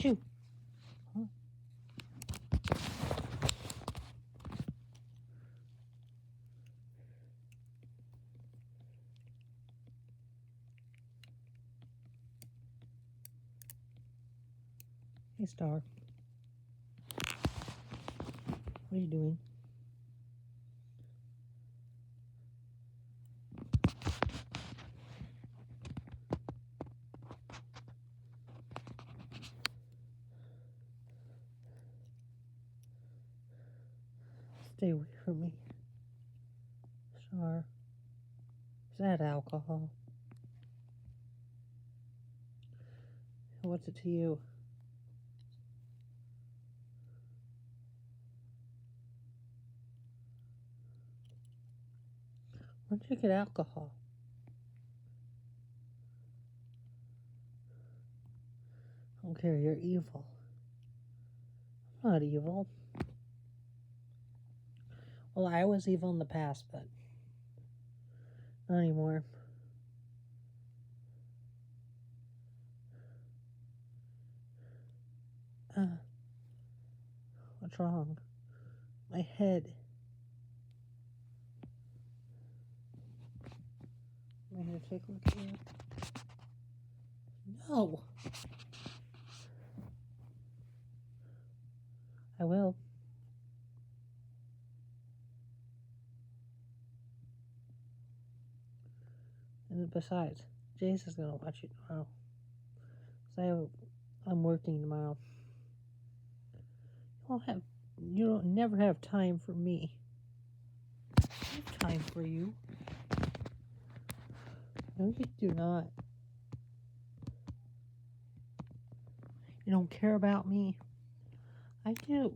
Chew. Huh? Hey, Star. What are you doing? Stay away from me. Star. Is that alcohol? What's it to you? Where'd you get alcohol? I don't care, you're evil. I'm not evil. Well, I was evil in the past, but not anymore. What's wrong? My head. Am I gonna take a look at you? No! I will. And besides, Jason's gonna watch you tomorrow. I'm working tomorrow. You don't never have time for me. I have time for you. No, you do not. You don't care about me. I do.